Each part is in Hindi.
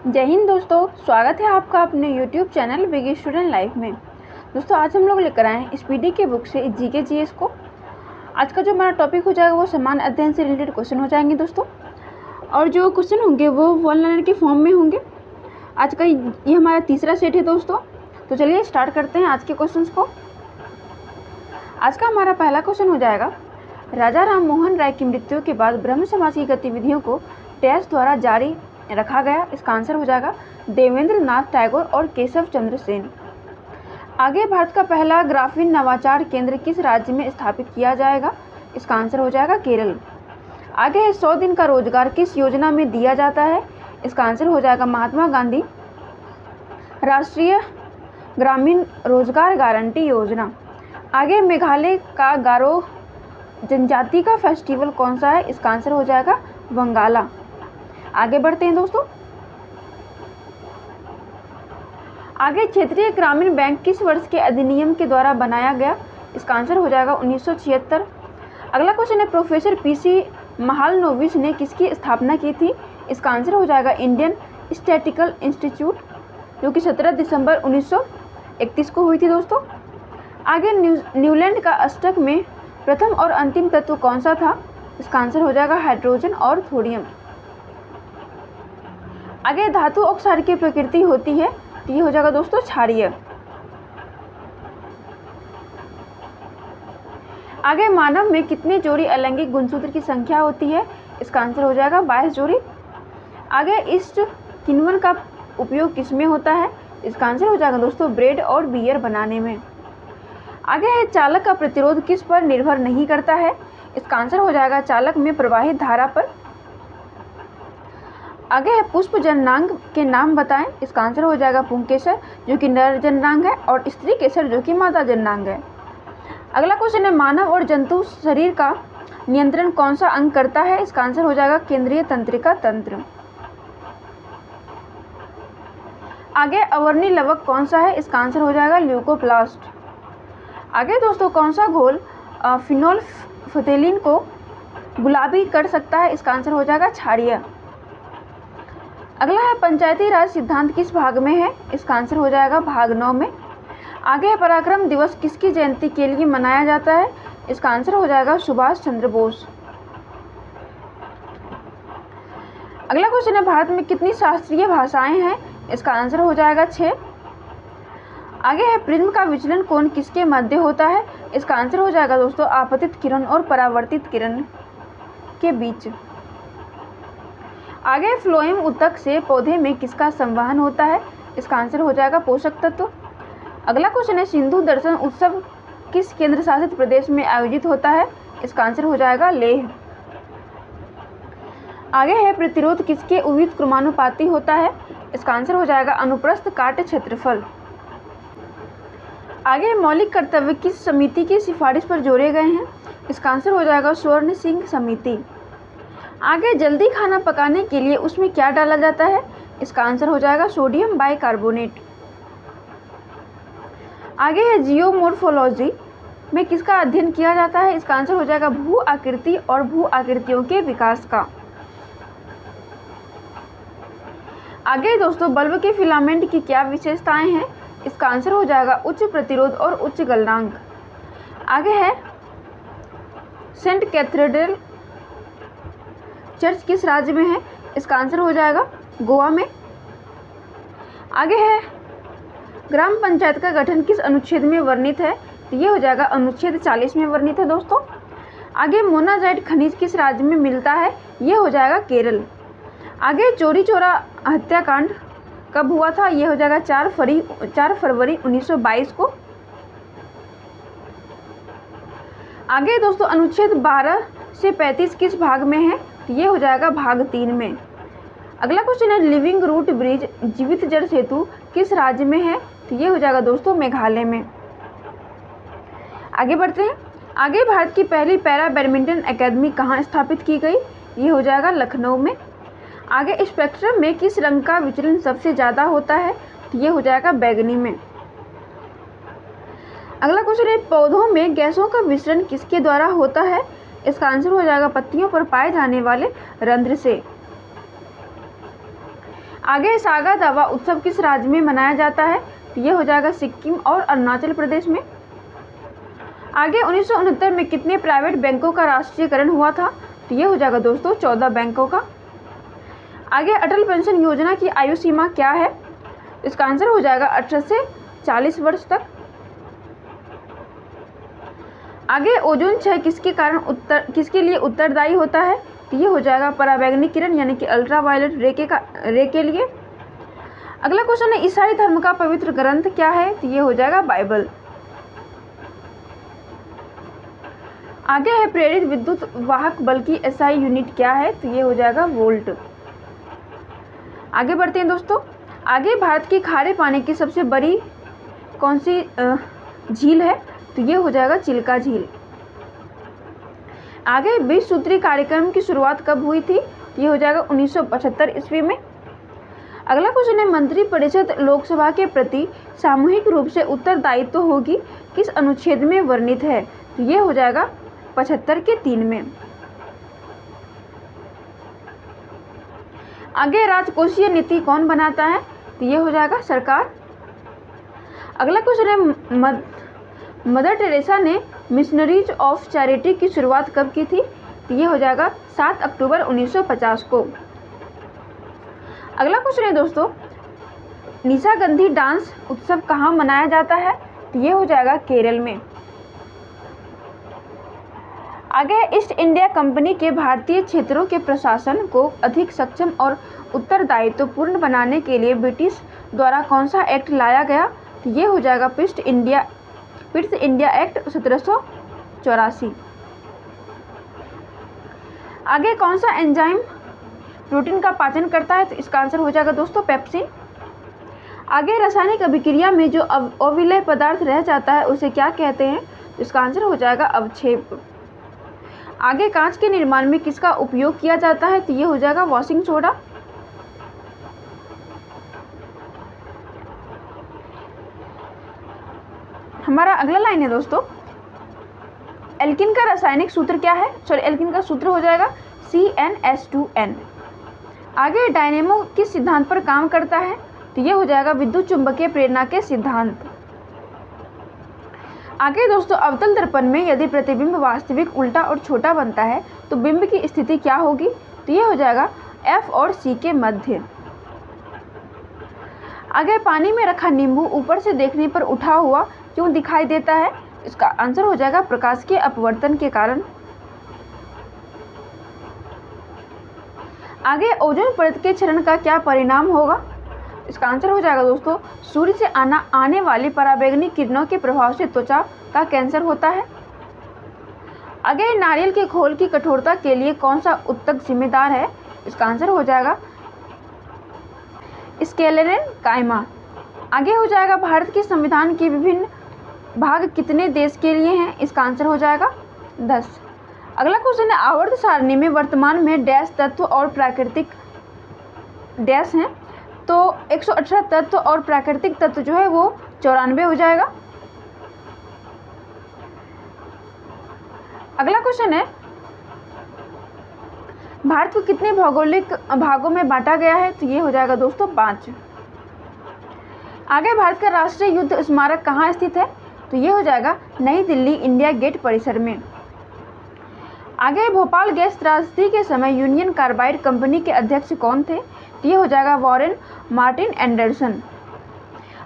जय हिंद दोस्तों, स्वागत है आपका अपने YouTube channel big student life में। दोस्तों आज हम लोग लेकर आए हैं स्पीडी के बुक से जीके जीएस को। आज का जो हमारा टॉपिक हो जाएगा वो सामान्य अध्ययन से रिलेटेड क्वेश्चन हो जाएंगे दोस्तों, और जो क्वेश्चन होंगे वो वन लाइनर के फॉर्म में होंगे। आज का ये हमारा तीसरा सेट है दोस्तों। तो चलिए स्टार्ट करते हैं आज के क्वेश्चन को। आज का हमारा पहला क्वेश्चन हो जाएगा, राजा राम मोहन राय की मृत्यु के बाद ब्रह्म समाज की गतिविधियों को डैश द्वारा जारी रखा गया। इसका आंसर हो जाएगा देवेंद्र नाथ टैगोर और केशव चंद्र सेन। आगे भारत का पहला ग्राफीन नवाचार केंद्र किस राज्य में स्थापित किया जाएगा? इसका आंसर हो जाएगा केरल। आगे है 100 दिन का रोजगार किस योजना में दिया जाता है? इसका आंसर हो जाएगा महात्मा गांधी राष्ट्रीय ग्रामीण रोजगार गारंटी योजना। आगे मेघालय का गारो जनजाति का फेस्टिवल कौन सा है? इसका आंसर हो जाएगा वंगाला। आगे बढ़ते हैं दोस्तों। आगे क्षेत्रीय ग्रामीण बैंक किस वर्ष के अधिनियम के द्वारा बनाया गया? इसका आंसर हो जाएगा 1976। अगला क्वेश्चन है, प्रोफेसर पीसी महालनोबिस ने किसकी स्थापना की थी? इसका आंसर हो जाएगा इंडियन स्टैटिस्टिकल इंस्टीट्यूट, जो कि 17 दिसंबर 1931 को हुई थी दोस्तों। आगे न्यूलैंड का अष्टक में प्रथम और अंतिम तत्व कौन सा था? इसका आंसर हो जाएगा हाइड्रोजन और थोडियम। आगे धातु और क्षार की प्रकृति होती है, तो ये हो जाएगा दोस्तों क्षारीय। आगे मानव में कितनी जोड़ी अलैंगिक गुणसूत्र की संख्या होती है? इसका आंसर हो जाएगा 22 जोड़ी। आगे ईस्ट किण्वन का उपयोग किसमें होता है? इसका आंसर हो जाएगा दोस्तों ब्रेड और बियर बनाने में। आगे है चालक का प्रतिरोध किस पर निर्भर नहीं करता है? इसका आंसर हो जाएगा चालक में प्रवाहित धारा पर। आगे है पुष्प जननांग के नाम बताएं। इसका आंसर हो जाएगा पुंकेसर, जो कि नर जननांग है, और स्त्री केसर, जो कि मादा जननांग है। अगला क्वेश्चन है, मानव और जंतु शरीर का नियंत्रण कौन सा अंग करता है? इसका आंसर हो जाएगा केंद्रीय तंत्रिका तंत्र। आगे अवर्णी लवक कौन सा है? इसका आंसर हो जाएगा ल्यूकोप्लास्ट। आगे दोस्तों कौन सा घोल फिनोल्फथेलिन को गुलाबी कर सकता है? इसका आंसर हो जाएगा क्षारीय। अगला है पंचायती राज सिद्धांत किस भाग में है? इसका आंसर हो जाएगा भाग 9 में। आगे है पराक्रम दिवस किसकी जयंती के लिए मनाया जाता है? इसका आंसर हो जाएगा सुभाष चंद्र बोस। अगला क्वेश्चन है, भारत में कितनी शास्त्रीय भाषाएं हैं? इसका आंसर हो जाएगा 6। आगे है प्रिज्म का विचलन कोण किसके मध्य होता है? इसका आंसर हो जाएगा दोस्तों आपतित किरण और परावर्तित किरण के बीच। आगे फ्लोएम ऊतक से पौधे में किसका संवहन होता है? इसका आंसर हो जाएगा पोषक तत्व। अगला क्वेश्चन है, सिंधु दर्शन उत्सव किस केंद्र शासित प्रदेश में आयोजित होता है? इसका आंसर हो जाएगा लेह। आगे है प्रतिरोध किसके उचित क्रमानुपाती होता है? इसका आंसर हो जाएगा अनुप्रस्थ काट क्षेत्रफल। आगे मौलिक कर्तव्य किस समिति की सिफारिश पर जोड़े गए हैं? इसका आंसर हो जाएगा स्वर्ण सिंह समिति। आगे जल्दी खाना पकाने के लिए उसमें क्या डाला जाता है? इसका आंसर हो जाएगा सोडियम बाइकार्बोनेट। आगे है जियोमॉर्फोलॉजी में किसका अध्ययन किया जाता है? इसका आंसर हो जाएगा भू आकृति और भू आकृतियों के विकास का। आगे दोस्तों बल्ब के फिलामेंट की क्या विशेषताएं हैं? इसका आंसर हो जाएगा उच्च प्रतिरोध और उच्च गलनांक। आगे है सेंट कैथेड्रल चर्च किस राज्य में है? इसका आंसर हो जाएगा गोवा में। आगे है ग्राम पंचायत का गठन किस अनुच्छेद में वर्णित है? तो ये हो जाएगा अनुच्छेद 40 में वर्णित है दोस्तों। आगे मोनाजाइट खनिज किस राज्य में मिलता है? ये हो जाएगा केरल। आगे चोरी चोरा हत्याकांड कब हुआ था? ये हो जाएगा 4 फरवरी 1922 को। आगे दोस्तों अनुच्छेद 12 से 35 किस भाग में है? तो ये हो जाएगा भाग 3 में। अगला क्वेश्चन है, लिविंग रूट ब्रिज जीवित जल सेतु किस राज्य में है? तो ये हो जाएगा दोस्तों मेघालय में। आगे बढ़ते हैं। आगे भारत की पहली पैरा बैडमिंटन एकेडमी कहाँ स्थापित की गई? ये हो जाएगा लखनऊ में। आगे स्पेक्ट्रम में किस रंग का विचलन सबसे ज़्यादा होता है? तो ये हो जाएगा बैगनी में। अगला क्वेश्चन है, पौधों में गैसों का विसरण किसके द्वारा होता है? इसका आंसर हो जाएगा पत्तियों पर पाए जाने वाले रंध्र से। आगे सागा दावा उत्सव किस राज्य में मनाया जाता है? तो ये हो जाएगा सिक्किम और अरुणाचल प्रदेश में। आगे 1969 में कितने प्राइवेट बैंकों का राष्ट्रीयकरण हुआ था? तो ये हो जाएगा दोस्तों 14 बैंकों का। आगे अटल पेंशन योजना की आयु सीमा क्या है? इसका आंसर हो जाएगा 18 से 40 वर्ष तक। आगे ओजोन क्षय किसके लिए उत्तरदायी होता है? तो ये हो जाएगा पराबैंगनी किरण यानी कि अल्ट्रावायलेट रे के लिए। अगला क्वेश्चन है ईसाई धर्म का पवित्र ग्रंथ क्या है? तो ये हो जाएगा बाइबल। आगे है प्रेरित विद्युत वाहक बल की एसआई यूनिट क्या है? तो ये हो जाएगा वोल्ट। आगे बढ़ते हैं दोस्तों। आगे भारत की खारे पानी की सबसे बड़ी कौन सी झील है? तो ये हो जाएगा चिल्का झील। आगे 20 सूत्री कार्यक्रम की शुरुआत कब हुई थी? ये हो जाएगा 1975 ईस्वी में। अगला क्वेश्चन है मंत्री परिषद लोकसभा के प्रति सामूहिक रूप से उत्तरदायित्व होगी किस अनुच्छेद में वर्णित है? तो ये हो जाएगा 75 के 3 में। आगे राजकोषीय नीति कौन बनाता है? तो ये हो जाएगा सरकार। अगला क्वेश्चन है मदर टेरेसा ने मिशनरीज ऑफ चैरिटी की शुरुआत कब की थी? तो ये हो जाएगा 7 अक्टूबर 1950 को। अगला क्वेश्चन है दोस्तों निशागंधी डांस उत्सव कहाँ मनाया जाता है? तो ये हो जाएगा केरल में। आगे ईस्ट इंडिया कंपनी के भारतीय क्षेत्रों के प्रशासन को अधिक सक्षम और उत्तरदायित्वपूर्ण बनाने के लिए ब्रिटिश द्वारा कौन सा एक्ट लाया गया? तो ये हो जाएगा पिट्स इंडिया एक्ट 1784। आगे कौन सा एंजाइम प्रोटीन का पाचन करता है? तो इसका आंसर हो जाएगा दोस्तों पेप्सिन। आगे रासायनिक अभिक्रिया में जो अविलेय पदार्थ रह जाता है उसे क्या कहते हैं? तो इसका आंसर हो जाएगा अवक्षेप। आगे कांच के निर्माण में किसका उपयोग किया जाता है? तो ये हो जाएगा वॉशिंग सोडा। हमारा अगला लाइन है दोस्तों एल्किन का रासायनिक सूत्र क्या है? एल्किन का सूत्र हो जाएगा CnH2n। आगे डायनेमो किस सिद्धांत पर काम करता है? तो ये हो जाएगा विद्युत चुंबकीय प्रेरणा के सिद्धांत। आगे दोस्तों अवतल दर्पण में यदि प्रतिबिंब वास्तविक उल्टा और छोटा बनता है तो बिंब की स्थिति क्या होगी? तो ये हो जाएगा F और C के मध्य। आगे पानी में रखा नींबू ऊपर से देखने पर उठा हुआ क्यों दिखाई देता है? इसका आंसर हो जाएगा प्रकाश के अपवर्तन के कारण। आगे ओजोन परत के क्षरण का क्या परिणाम होगा? इसका आंसर हो जाएगा दोस्तों सूर्य से आने वाली पराबैंगनी किरणों के प्रभाव से त्वचा का कैंसर होता है। आगे नारियल के खोल की कठोरता के लिए कौन सा ऊतक जिम्मेदार है? इसका आंसर हो जाएगा स्क्लेरेनकाइमा। आगे हो जाएगा भारत के संविधान के विभिन्न भाग कितने देश के लिए हैं? इसका आंसर हो जाएगा 10। अगला क्वेश्चन है आवर्त सारणी में वर्तमान में डैश तत्व और प्राकृतिक डैश हैं, तो 118 तत्व और प्राकृतिक तत्व जो है वो 94 हो जाएगा। अगला क्वेश्चन है भारत को कितने भौगोलिक भागों में बांटा गया है? तो ये हो जाएगा दोस्तों 5। आगे भारत का राष्ट्रीय युद्ध स्मारक कहाँ स्थित है? तो ये हो जाएगा नई दिल्ली इंडिया गेट परिसर में। आगे भोपाल गैस त्रासदी के समय यूनियन कार्बाइड कंपनी के अध्यक्ष कौन थे? तो ये हो जाएगा वॉरेन मार्टिन एंडरसन।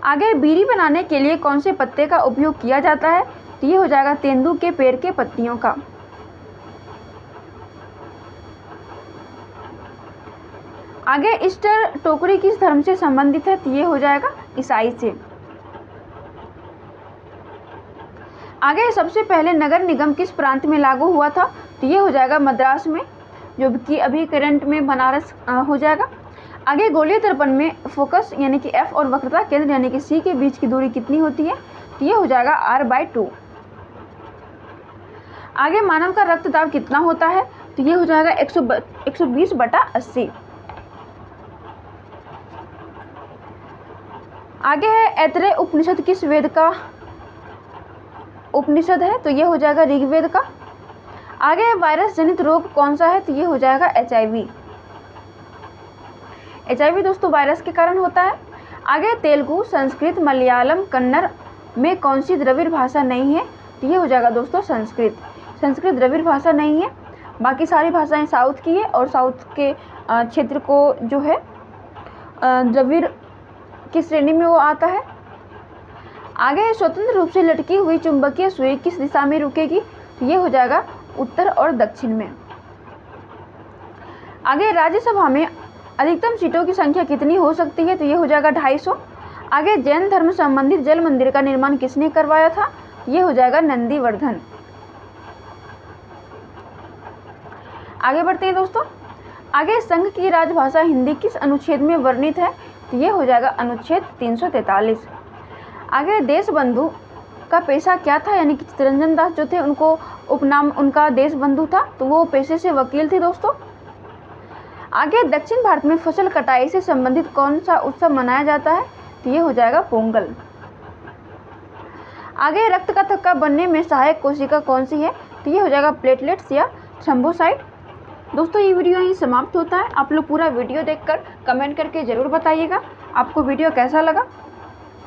आगे बीड़ी बनाने के लिए कौन से पत्ते का उपयोग किया जाता है? तो ये हो जाएगा तेंदू के पेड़ के पत्तियों का। आगे ईस्टर टोकरी किस धर्म से संबंधित है? तो ये हो जाएगा ईसाई से। आगे सबसे पहले नगर निगम किस प्रांत में लागू हुआ था? तो ये हो जाएगा मद्रास में, जो कि अभी करंट में बनारस हो जाएगा। आगे गोलीय दर्पण में फोकस यानी कि F और वक्रता केंद्र यानी कि C के बीच की दूरी कितनी होती है? तो ये हो जाएगा R/2। आगे मानव का रक्तदाब कितना होता है? तो ये हो जाएगा 120/80। आगे है ऐतरेय उपनिषद किस वेद का उपनिषद है? तो ये हो जाएगा ऋग्वेद का। आगे वायरस जनित रोग कौन सा है? तो ये हो जाएगा HIV। HIV दोस्तों वायरस के कारण होता है। आगे तेलुगु, संस्कृत, मलयालम, कन्नड़ में कौन सी द्रविड़ भाषा नहीं है? तो ये हो जाएगा दोस्तों संस्कृत। संस्कृत द्रविड़ भाषा नहीं है, बाकी सारी भाषाएं साउथ की है और साउथ के क्षेत्र को जो है द्रविड़ की श्रेणी में वो आता है। आगे स्वतंत्र रूप से लटकी हुई चुंबकीय सुई किस दिशा में रुकेगी? तो ये हो जाएगा उत्तर और दक्षिण में। आगे राज्यसभा में अधिकतम सीटों की संख्या कितनी हो सकती है? तो ये हो जाएगा 250। आगे जैन धर्म संबंधित जल मंदिर का निर्माण किसने करवाया था? ये हो जाएगा नंदीवर्धन। आगे बढ़ते हैं दोस्तों। आगे संघ की राजभाषा हिंदी किस अनुच्छेद में वर्णित है? तो ये हो जाएगा अनुच्छेद 343। आगे देशबंधु का पेशा क्या था? यानी कि चित्तरंजन दास जो थे उनको उपनाम उनका देशबंधु था, तो वो पेशे से वकील थे दोस्तों। आगे दक्षिण भारत में फसल कटाई से संबंधित कौन सा उत्सव मनाया जाता है? तो ये हो जाएगा पोंगल। आगे रक्त का थक्का बनने में सहायक कोशिका कौन सी है? तो ये हो जाएगा प्लेटलेट्स या थ्रोम्बोसाइट। दोस्तों ये वीडियो यहीं समाप्त होता है। आप लोग पूरा वीडियो देखकर कमेंट करके ज़रूर बताइएगा आपको वीडियो कैसा लगा।